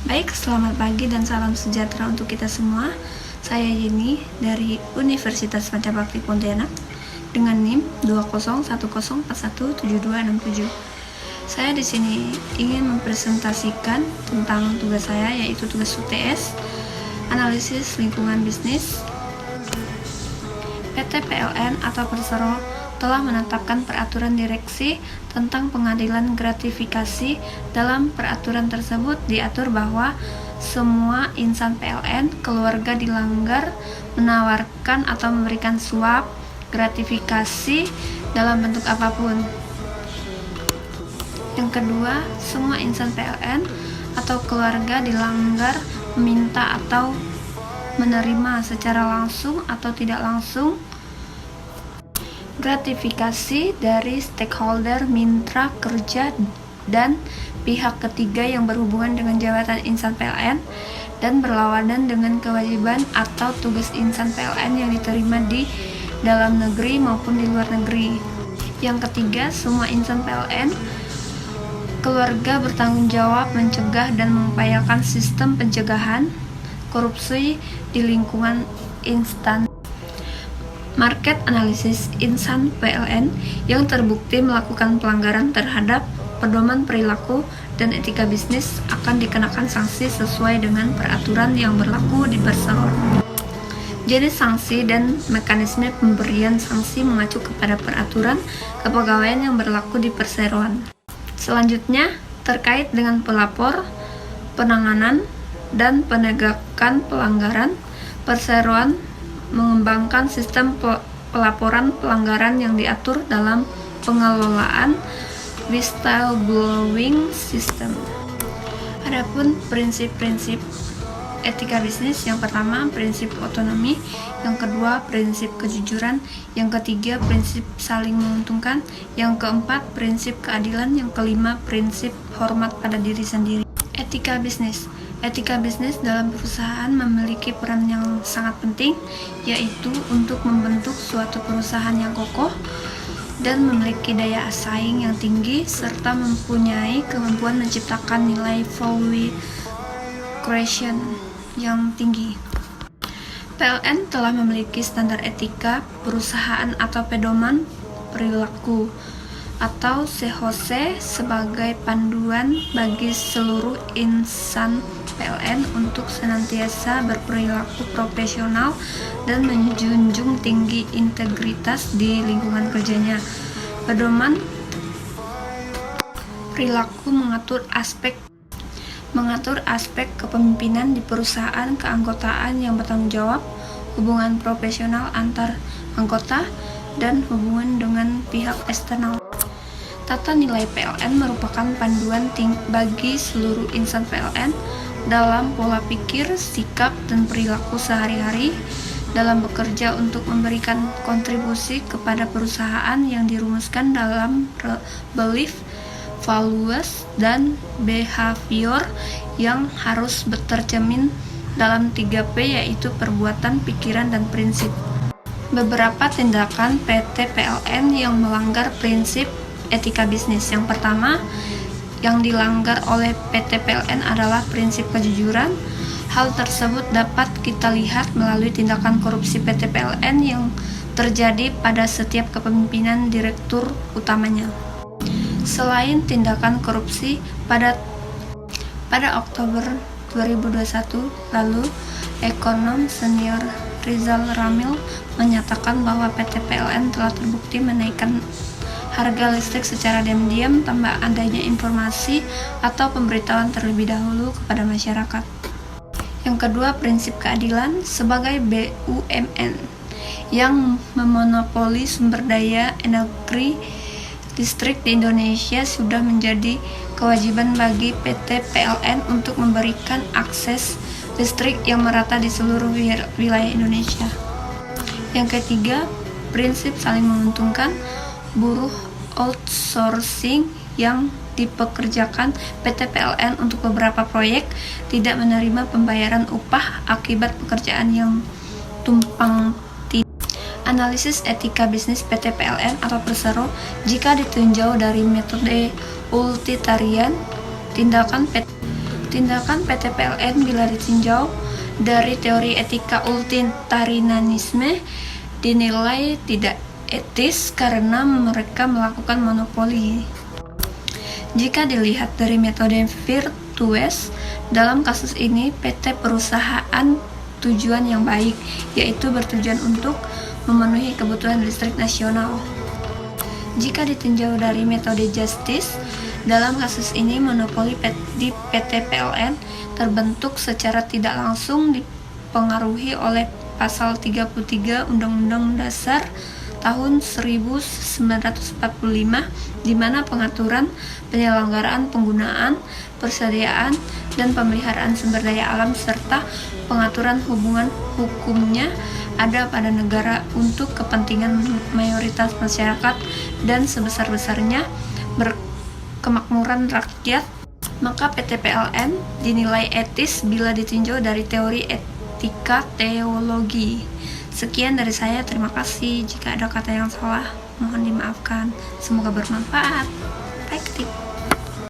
Baik, selamat pagi dan salam sejahtera untuk kita semua. Saya Yeni dari Universitas Majapahit Pontianak dengan NIM 201041717267. Saya di sini ingin mempresentasikan tentang tugas saya, yaitu tugas UTS, analisis lingkungan bisnis. PT PLN atau Persero telah menetapkan peraturan direksi tentang pengadilan gratifikasi. Dalam peraturan tersebut diatur bahwa semua insan PLN keluarga dilanggar menawarkan atau memberikan suap gratifikasi dalam bentuk apapun. Yang kedua, semua insan PLN atau keluarga dilanggar meminta atau menerima secara langsung atau tidak langsung gratifikasi dari stakeholder, mitra kerja, dan pihak ketiga yang berhubungan dengan jabatan insan PLN dan berlawanan dengan kewajiban atau tugas insan PLN yang diterima di dalam negeri maupun di luar negeri. Yang ketiga, semua insan PLN keluarga bertanggung jawab mencegah dan mengupayakan sistem pencegahan korupsi di lingkungan instansi market analisis insan PLN yang terbukti melakukan pelanggaran terhadap pedoman perilaku dan etika bisnis akan dikenakan sanksi sesuai dengan peraturan yang berlaku di Persero. Jenis sanksi dan mekanisme pemberian sanksi mengacu kepada peraturan kepegawaian yang berlaku di perseroan. Selanjutnya, terkait dengan pelapor, penanganan, dan penegakan pelanggaran, perseroan mengembangkan sistem pelaporan pelanggaran yang diatur dalam pengelolaan whistleblowing system. Adapun prinsip-prinsip etika bisnis, yang pertama prinsip otonomi, yang kedua prinsip kejujuran, yang ketiga prinsip saling menguntungkan, yang keempat prinsip keadilan, yang kelima prinsip hormat pada diri sendiri. Etika bisnis. Etika bisnis dalam perusahaan memiliki peran yang sangat penting, yaitu untuk membentuk suatu perusahaan yang kokoh dan memiliki daya saing yang tinggi serta mempunyai kemampuan menciptakan nilai value creation yang tinggi. PLN telah memiliki standar etika perusahaan atau pedoman perilaku atau CHOC sebagai panduan bagi seluruh insan PLN untuk senantiasa berperilaku profesional dan menjunjung tinggi integritas di lingkungan kerjanya. Pedoman perilaku mengatur aspek kepemimpinan di perusahaan, keanggotaan yang bertanggung jawab, hubungan profesional antar anggota, dan hubungan dengan pihak eksternal. Tata nilai PLN merupakan panduan bagi seluruh insan PLN dalam pola pikir, sikap, dan perilaku sehari-hari dalam bekerja untuk memberikan kontribusi kepada perusahaan yang dirumuskan dalam belief, values, dan behavior yang harus tercermin dalam 3P, yaitu perbuatan, pikiran, dan prinsip. Beberapa tindakan PT PLN yang melanggar prinsip etika bisnis. Yang pertama, yang dilanggar oleh PT PLN adalah prinsip kejujuran. Hal tersebut dapat kita lihat melalui tindakan korupsi PT PLN yang terjadi pada setiap kepemimpinan direktur utamanya. Selain tindakan korupsi, pada Oktober 2021 lalu, ekonom senior Rizal Ramil menyatakan bahwa PT PLN telah terbukti menaikkan harga listrik secara diam-diam tanpa adanya informasi atau pemberitahuan terlebih dahulu kepada masyarakat. Yang kedua, prinsip keadilan. Sebagai BUMN yang memonopoli sumber daya energi listrik di Indonesia, sudah menjadi kewajiban bagi PT PLN untuk memberikan akses listrik yang merata di seluruh wilayah Indonesia. Yang ketiga, prinsip saling menguntungkan. Buruh outsourcing yang dipekerjakan PT PLN untuk beberapa proyek tidak menerima pembayaran upah akibat pekerjaan yang tumpang tindih. Analisis etika bisnis PT PLN atau Persero. Jika ditinjau dari metode utilitarian, tindakan PT Tindakan PT PLN bila ditinjau dari teori etika utilitarianisme dinilai tidak etis karena mereka melakukan monopoli. Jika dilihat dari metode virtues, dalam kasus ini PT perusahaan tujuan yang baik, yaitu bertujuan untuk memenuhi kebutuhan listrik nasional. Jika ditinjau dari metode justice, dalam kasus ini monopoli di PT PLN terbentuk secara tidak langsung dipengaruhi oleh Pasal 33 Undang-Undang Dasar tahun 1945, di mana pengaturan penyelenggaraan penggunaan, persediaan, dan pemeliharaan sumber daya alam serta pengaturan hubungan hukumnya ada pada negara untuk kepentingan mayoritas masyarakat dan sebesar-besarnya berkemakmuran rakyat, maka PT PLN dinilai etis bila ditinjau dari teori etika teologi. Sekian dari saya, terima kasih. Jika ada kata yang salah, mohon dimaafkan. Semoga bermanfaat. Baik,